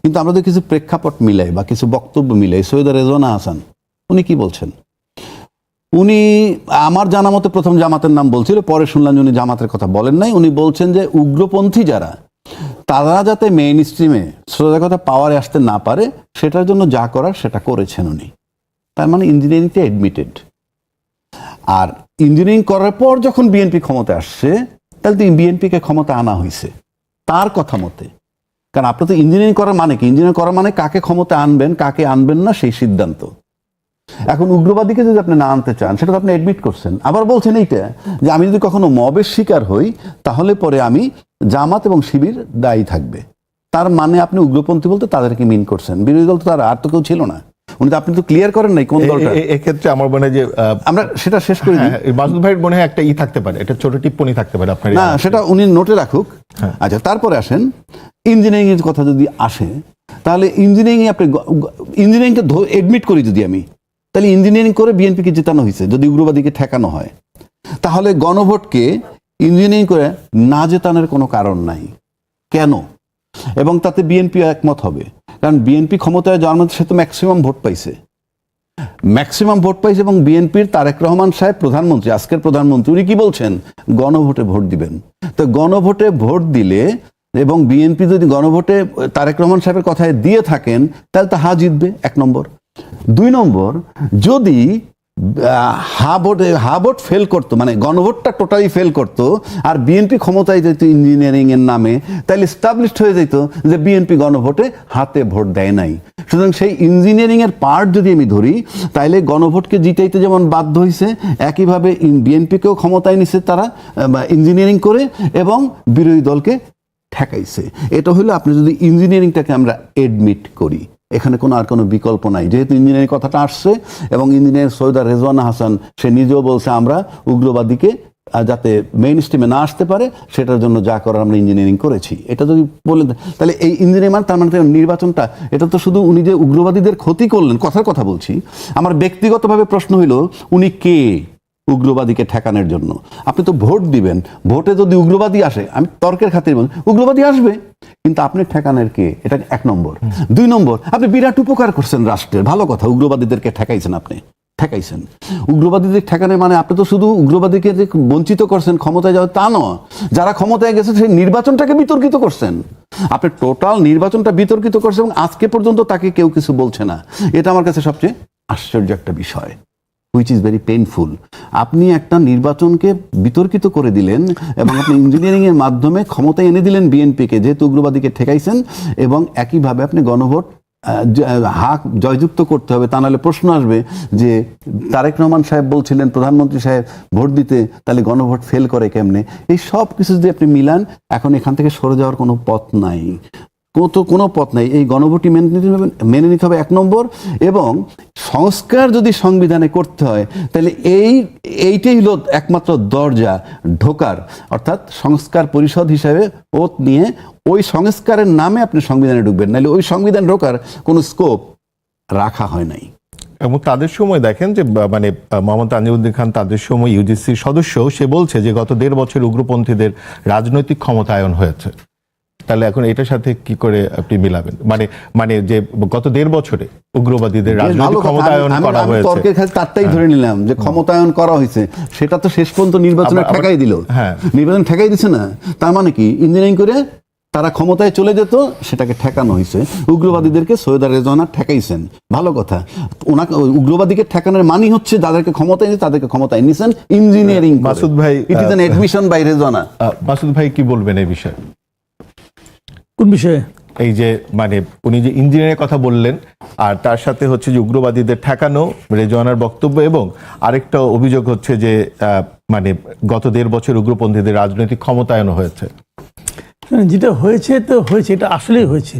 কিন্তু আমরা যদি কিছু প্রেক্ষাপট মিলাই বা কিছু বক্তব্য মিলাই, সৈয়দা রেজওয়ানা হাসান উনি কি বলছেন? উনি আমার জানা মতে প্রথম জামাতের নাম বলছিল, পরে শুনলাম উনি জামাতের কথা বলেন নাই। উনি বলছেন যে উগ্রপন্থী যারা, তারা যাতে মেইন স্ট্রিমে সোজা কথা পাওয়ারে আসতে না পারে, সেটার জন্য যা করার সেটা করেছেন উনি। তার মানে ইঞ্জিনিয়ারিংতে অ্যাডমিটেড। আর ইঞ্জিনিয়ারিং করার পর যখন বিএনপি ক্ষমতা আসছে, তাহলে তো বিএনপিকে ক্ষমতা আনা হয়েছে তার কথা মতে। কারণ আপনি তো ইঞ্জিনিয়ারিং করার মানে কি? ইঞ্জিনিয়ারিং করার মানে কাকে ক্ষমতা আনবেন কাকে আনবেন না সেই সিদ্ধান্ত। এখন উগ্রবাদীকে যদি আপনি না আনতে চান, সেটা তো আপনি অ্যাডমিট করছেন। আবার বলছেন এইটা যে আমি যদি কখনো মবের শিকার হই, তাহলে পরে আমি জামাত এবং শিবির দায়ী থাকবে। তার মানে আপনি উগ্রপন্থী বলতে তাদেরকে মিন করছেন। বিরোধী দল তো তার আর তো কেউ ছিল না। উনি তো, আপনি তো ক্লিয়ার করেন নাই কোন দলটা। এক্ষেত্রে আমার মনে হয় যে আমরা সেটা শেষ করে দিই। মাসুদ ভাইয়ের মনে হয় একটা থাকতে পারে, এটা ছোট টিপ্পনি থাকতে পারে আপনার। না, সেটা উনি নোটে রাখুক। আচ্ছা, তারপরে আসেন ইঞ্জিনিয়ারিং এর কথা যদি আসে, তাহলে ইঞ্জিনিয়ারিং আপনি ইঞ্জিনিয়ারিংটা এডমিট করি যদি আমি, তাহলে ইঞ্জিনিয়ারিং করে বিএনপিকে জেতানো হয়েছে যদি উগ্রবাদীকে ঠেকানো হয়, তাহলে গণভোটকে ইঞ্জিনিয়ারিং করে না জেতানোর কোনো কারণ নাই। কেন? এবং তাতে বিএনপি একমত হবে, কারণ বিএনপি ক্ষমতায় যাওয়ার মধ্যে সে তো ম্যাক্সিমাম ভোট পাইছে, এবং বিএনপির তারেক রহমান সাহেব প্রধানমন্ত্রী, আজকের প্রধানমন্ত্রী, উনি কি বলছেন? গণভোটে ভোট দিবেন। তো গণভোটে ভোট দিলে এবং বিএনপি যদি গণভোটে তারেক রহমান সাহেবের কথায় দিয়ে থাকেন, তাহলে তো হা জিতবে, 1 নম্বর। 2 নম্বর, যদি হা ভোট ফেল করতো, মানে গণভোটটা টোটালি ফেল করতো, আর বিএনপি ক্ষমতায় যেত ইঞ্জিনিয়ারিং এর নামে, তাহলে এস্টাবলিশড হয়ে যেত যে বিএনপি গণভোটে হাতে ভোট দেয় নাই। সুতরাং সেই ইঞ্জিনিয়ারিং এর পার্ট যদি আমি ধরি, তাইলে গণভোটকে জিতাইতে যেমন বাধ্য হয়েছে, একইভাবে বিএনপিকেও ক্ষমতায় নিছে তারা ইঞ্জিনিয়ারিং করে, এবং বিরোধী দলকে ঠেকাইছে। এটা হলো আপনি যদি ইঞ্জিনিয়ারিংটাকে আমরা এডমিট করি, এখানে আর কোনো বিকল্প নাই। যেহেতু ইঞ্জিনিয়ারিং কথাটা আসছে, এবং ইঞ্জিনিয়ার সৈয়দা রেজওয়ানা হাসান সে নিজেও বলছে আমরা উগ্রবাদীকে যাতে মেইন স্ট্রিমে না আসতে পারে সেটার জন্য যা করার আমরা ইঞ্জিনিয়ারিং করেছি। এটা যদি বলে, তাহলে এই ইঞ্জিনিয়ারিং মানে তার মানে নির্বাচনটা, এটা তো শুধু উনি যে উগ্রবাদীদের ক্ষতি করলেন, কথার কথা বলছি। আমার ব্যক্তিগতভাবে প্রশ্ন হইল, উনি কে উগ্রবাদীকে ঠেকানোর জন্য? আপনি তো ভোট দিবেন, ভোটে যদি উগ্রবাদী আসে, আমি তর্কের খাতিরে বলি উগ্রবাদী আসবে, কিন্তু আপনি ঠেকানোর কে? এটা 1 নম্বর। 2 নম্বর, আপনি বিরাট উপকার করছেন রাষ্ট্রের, ভালো কথা, উগ্রবাদীদেরকে ঠেকাইছেন, আপনি ঠেকাইছেন। উগ্রবাদীদের ঠেকানোর মানে আপনি তো শুধু উগ্রবাদীকে যে বঞ্চিত করছেন ক্ষমতায় যাওয়া তা নয়, যারা ক্ষমতায় গেছে সেই নির্বাচনটাকে বিতর্কিত করছেন। আপনি টোটাল নির্বাচনটা বিতর্কিত করছেন, এবং আজকে পর্যন্ত তাকে কেউ কিছু বলছে না। এটা আমার কাছে সবচেয়ে আশ্চর্য একটা বিষয়, হুইচ ইজ ভেরি পেইনফুল। আপনি একটা নির্বাচনকে বিতর্কিত করে দিলেন, এবং আপনি ইঞ্জিনিয়ারিং এর মাধ্যমে ক্ষমতায় এনে দিলেন বিএনপিকে, যেহেতু উগ্রবাদীকে ঠেকাইছেন, এবং একইভাবে আপনি গণভোট হাক জয়যুক্ত করতে হবে। তা নাহলে প্রশ্ন আসবে যে তারেক রহমান সাহেব বলছিলেন প্রধানমন্ত্রী সাহেব ভোট দিতে, তাহলে গণভোট ফেল করে কেমনে? এই সব কিছু যদি আপনি মিলান, এখন এখান থেকে সরে যাওয়ার কোনো পথ নাই, কোনো পথ নাই। এই গণভোটই মেনে নিতে হবে 1 নম্বর। এবং সংস্কার যদি সংবিধানে করতে হয়, তাহলে এইটাই হলো একমাত্র দরজা ঢোকার, অর্থাৎ সংস্কার পরিষদ হিসাবে ওত নিয়ে ওই সংস্কারের নামে আপনি সংবিধানে ঢুকবেন, নাহলে ওই সংবিধান ঢোকার কোনো স্কোপ রাখা হয় নাই। এবং তাদের সময় দেখেন যে মানে মোহাম্মদ তানজিমুদ্দিন খান তাদের সময় ইউজিসির সদস্য, সে বলছে যে গত 1.5 বছর উগ্রপন্থীদের রাজনৈতিক ক্ষমতায়ন হয়েছে। তাহলে এখন এটার সাথে কি করে আপনি মিলাবেন? মানে যে গত 1.5 বছরে উগ্রবাদীদের রাজনৈতিক ক্ষমতায়ন করা হয়েছে, তর্কের ক্ষেত্রে তারটাই ধরে নিলাম যে ক্ষমতায়ন করা হয়েছে, সেটা তো শেষ পর্যন্ত নির্বাচনে ঠেকাই দিল। নির্বাচন ঠেকাই দিচ্ছে না, তার মানে কি ইঞ্জিনিয়ারিং করে তারা ক্ষমতায় চলে যেত, সেটাকে ঠেকানো হয়েছে। উগ্রবাদীদেরকে সৈয়দা রেজওয়ানা ঠেকাইছেন, ভালো কথা। ওনাকে উগ্রবাদীকে ঠেকানোর মানি হচ্ছে যাদেরকে ক্ষমতায় নিয়ে তাদেরকে ক্ষমতায় নিছেন ইঞ্জিনিয়ারিং। মাসুদ ভাই, it is an admission by Rezwana. Masud ভাই কি বলবেন এই বিষয়ে? কোন বিষয়ে? এই যে মানে উনি যে ইঞ্জিনিয়ারের কথা বললেন, আর তার সাথে হচ্ছে যে উগ্রবাদীদের ঠেকানো, রেজওয়ানার বক্তব্য, এবং আরেকটা অভিযোগ হচ্ছে যে মানে গত 1.5 বছর উগ্রপন্থীদের রাজনৈতিক ক্ষমতায়ন হয়েছে। যেটা হয়েছে তো হয়েছে, এটা আসলেই হয়েছে।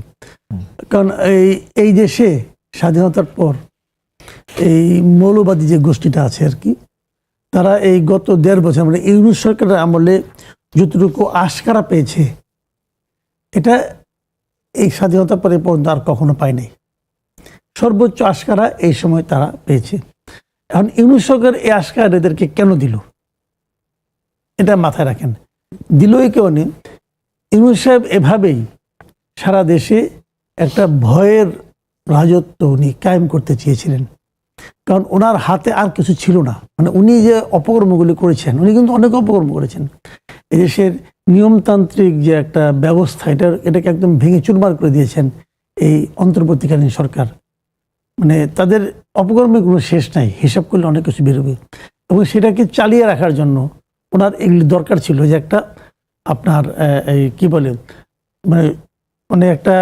কারণ এই দেশে স্বাধীনতার পর এই মৌলবাদী যে গোষ্ঠীটা আছে আর কি, তারা এই গত 1.5 বছর মানে ইউনূস সরকারের আমলে যতটুকু আশকারা পেয়েছে, এটা এই স্বাধীনতার পরে পর্যন্ত আর কখনো পায় নাই। সর্বোচ্চ আশকারা এই সময় তারা পেয়েছে। এখন ইউনূস সরকার এই আশকারা এদেরকে কেন দিল, এটা মাথায় রাখেন। দিলই কেউ নেই, ইউনূস সাহেব এভাবেই সারা দেশে একটা ভয়ের রাজত্ব উনি কায়েম করতে চেয়েছিলেন। কারণ ওনার হাতে আর কিছু ছিল না। মানে উনি যে অপকর্মগুলি করেছেন, উনি কিন্তু অনেক অপকর্ম করেছেন। এই দেশের নিয়মতান্ত্রিক যে একটা ব্যবস্থা, এটাকে একদম ভেঙে চুরমার করে দিয়েছেন এই অন্তর্বর্তীকালীন সরকার। মানে তাদের অপকর্মের কোনো শেষ নাই, হিসাব করলে অনেক কিছু বেরোবে। এবং সেটাকে চালিয়ে রাখার জন্য ওনার এগুলি দরকার ছিল যে একটা আপনার এই কি বলে মানে একটা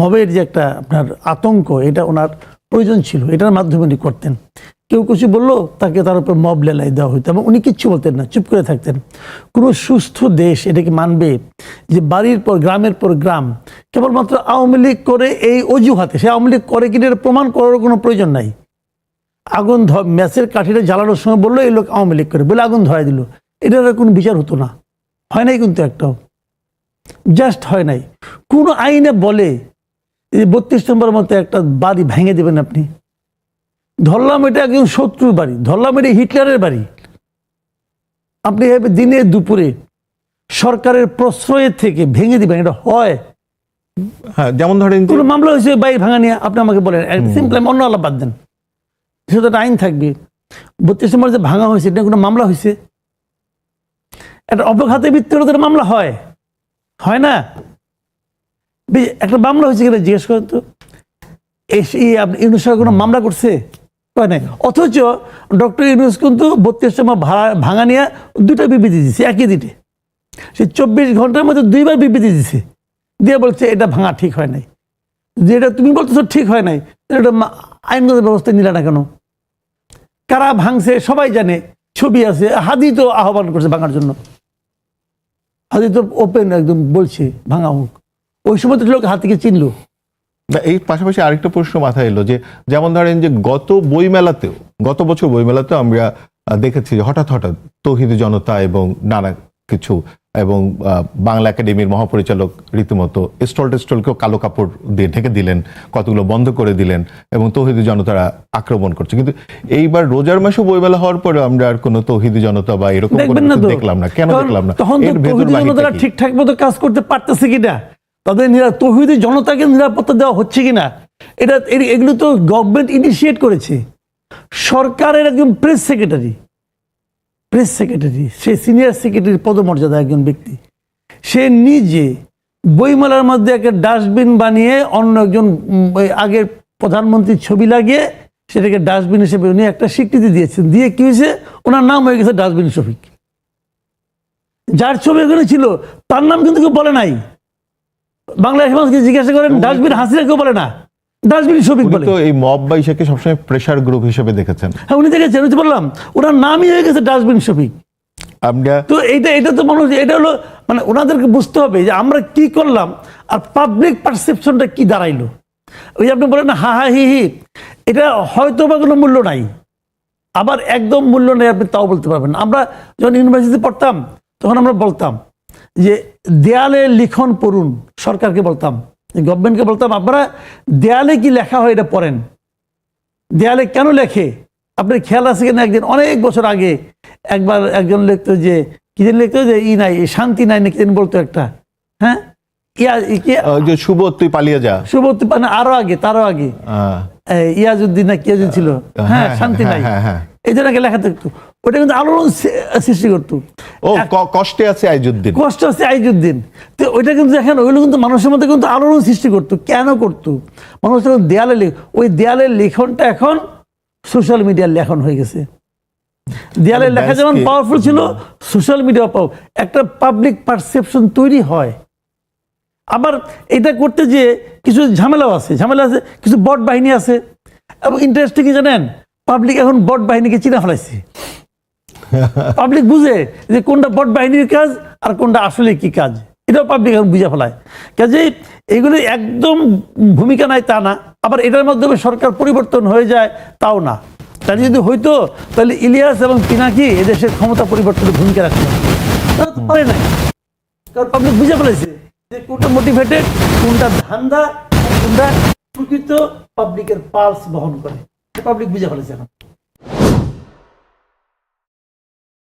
মবের যে একটা আপনার আতঙ্ক, এটা ওনার প্রয়োজন ছিল, এটার মাধ্যমে উনি করতেন। কেউ কিছু বললো তাকে তার উপর মব লেলাই দেওয়া হতো এবং উনি কিচ্ছু বলতেন না, চুপ করে থাকতেন। কোনো সুস্থ দেশ এটাকে মানবে যে বাড়ির পর গ্রামের পর গ্রাম কেবলমাত্র আওয়ামী লীগ করে এই অজুহাতে, সে আওয়ামী লীগ করে কিনা এটা প্রমাণ করার কোনো প্রয়োজন নাই। আগুন ম্যাচের কাঠিটা জ্বালানোর সময় বললো এই লোক আওয়ামী লীগ করে বলে আগুন ধরাই দিল, এটার কোনো বিচার হতো না, হয় নাই কিন্তু একটাও, জাস্ট হয় নাই। কোন আইনে বলে যে 32 নম্বর মতো একটা বাড়ি ভেঙে দেবেন আপনি? ধরলাম এটা একজন শত্রুর বাড়ি, ধরলাম এটা হিটলারের বাড়ি, আপনি দিনে দুপুরে সরকারের প্রশ্রয়ের থেকে ভেঙে দিবেন, এটা হয়? হ্যাঁ, যেমন ধরেন যে কোনো মামলা হয়েছে বাড়ি ভাঙা নিয়ে, আপনি আমাকে বলেন সিম্পল, অন্য আলাপ বাদ দেন, সেটা একটা আইন থাকবে। 32 নম্বর যে ভাঙা হয়েছে এটা কোনো মামলা হয়েছে? একটা অপঘাতে মৃত্যুর মামলা হয়, হয় না? একটা মামলা হয়েছে কিনা জিজ্ঞেস করেন তো, আপনি ইউনুস সরকার কোনো মামলা করছে? হয় নাই। অথচ ডক্টর ইউনুস কিন্তু 32 নম্বর ভাঙা নিয়ে 2টা বিবৃতি দিচ্ছে একই দিনে, সে 24 ঘন্টার মধ্যে 2বার বিবৃতি দিচ্ছে, দিয়ে বলছে এটা ভাঙা ঠিক হয় নাই। যেটা তুমি বলতেছো ঠিক হয় নাই, এটা আইনগত ব্যবস্থা নিলে না কেন? কারা ভাঙছে সবাই জানে, ছবি আছে, হাদি তো আহ্বান করছে ভাঙার জন্য, হাদি তো ওপেন একদম বলছে ভাঙা হোক, ওই সময় তো লোক হাতিকে চিনলো। এই পাশাপাশি আরেকটা প্রশ্ন মাথায় এলো যে যেমন ধরেন যে গত বছর বইমেলাতেও আমরা দেখেছি যে হঠাৎ তৌহিদি জনতা এবং নানা কিছু এবং বাংলা একাডেমির মহাপরিচালক রীতিমতো স্টলকেও কালো কাপড় দিয়ে ঢেকে দিলেন, কতগুলো বন্ধ করে দিলেন এবং তৌহিদি জনতারা আক্রমণ করছে। কিন্তু এইবার রোজার মাসে বইমেলা হওয়ার পরে আমরা আর কোনো তৌহিদি জনতা বা এরকম দেখলাম না। কেন দেখলাম না? তখন তৌহিদি জনতারা ঠিকঠাক মতো কাজ করতে পারতেছে কিনা, তাদের তৌহিদি জনতাকে নিরাপত্তা দেওয়া হচ্ছে কিনা, এগুলো তো গভর্নমেন্ট ইনিশিয়েট করেছে। সরকারের একজন প্রেস সেক্রেটারি, সে সিনিয়র সেক্রেটারি পদমর্যাদা একজন ব্যক্তি, সে নিজে বইমেলার মধ্যে একটা ডাস্টবিন বানিয়ে অন্য একজন আগের প্রধানমন্ত্রীর ছবি লাগিয়ে সেটাকে ডাস্টবিন হিসেবে উনি একটা স্বীকৃতি দিয়েছেন। দিয়ে কি হয়েছে, ওনার নাম হয়ে গেছে ডাস্টবিন শফিক। যার ছবি ওখানে ছিল তার নাম কিন্তু কেউ বলে নাই। বাংলা সমাজকে জিজ্ঞাসা করেন, ডাস্টবিন হাসিনা কেউ বলে না, ডাস্টবিন শফিক বলে। তো এই মব বা ইসাকে সবসময় প্রেসার গ্রুপ হিসেবে দেখেছেন। হ্যাঁ, উনি দেখেছেন, উনি বললাম ওনার নামই হয়ে গেছে ডাস্টবিন শফিক। আমরা তো এটা তো মানুষ, এটা হলো মানে ওনাদেরকে বুঝতে হবে যে আমরা কি করলাম আর পাবলিক পারসেপশনটা কি দাঁড়াইলো। ওই আপনি বলেন না হা হা হি হি, এটা হয়তো বা কোনো মূল্য নাই, আবার একদম মূল্য নেই আপনি তাও বলতে পারবেন না। আমরা যখন ইউনিভার্সিটিতে পড়তাম তখন আমরা বলতাম যে দেয়ালে লিখন পড়ুন, সরকারকে বলতাম, গভর্নমেন্টকে বলতাম আপনারা দেয়ালে কি লেখা হয় এটা পড়েন। দেয়ালে কেন লেখে আপনার খেয়াল আছে কিনা, একদিন অনেক বছর আগে একবার একজন লিখতো যে কি যেন লিখতো যে নাই শান্তি নাই নাকি যেন বলতো একটা, হ্যাঁ সুবোধ তুই পালিয়ে যা, সুবোধ মানে আরো আগে, তারও আগে ইয়াজউদ্দিন না কিয়াজুদ্দিন ছিল, হ্যাঁ শান্তি নাই, এই জন্য লেখা থাকতো। ওটা কিন্তু আলোড়ন সৃষ্টি করতো। কষ্টে আছে আইজুদ্দিন, কষ্ট আছে আইজুদ্দিন। তো ওইটা কিন্তু দেখেন ওইগুলো কিন্তু মানুষের মধ্যে কিন্তু আলোড়ন সৃষ্টি করতো। কেন করতো? মানুষ যখন দেয়ালে ওই দেয়ালের লেখনটা এখন সোশ্যাল মিডিয়ার লেখন হয়ে গেছে। দেয়ালের লেখা যেমন পাওয়ারফুল ছিল, সোশ্যাল মিডিয়া একটা পাবলিক পারসেপশন তৈরি হয়। আবার এটা করতে যে কিছু ঝামেলাও আছে, কিছু বট বাহিনী আছে। এবং ইন্টারেস্টিং কি জানেন, পাবলিক এখন বট বাহিনীকে চিনা ফেলাইছে। পাবলিক বুঝে যে কোনটা বট বাহিনীর কাজ আর কোনটা আসলে কি কাজ, এটাও পাবলিক এখন বুঝে ফেলায়। কাজে এগুলো একদম ভূমিকা নাই তা না, আবার এটার মাধ্যমে সরকার পরিবর্তন হয়ে যায় তাও না। তাই যদি হইতো তাহলে ইলিয়াস এবং পিনাকি এদেশের ক্ষমতা পরিবর্তনের ভূমিকা রাখতে পারে না, কারণ পাবলিক বুঝে ফেলেছে যে কোনটা মোটিভেটেড, কোনটা ধান্দা, কোনটা প্রকৃত পাবলিকের পালস বহন করে, পাবলিক বুঝে ফেলেছে এখন।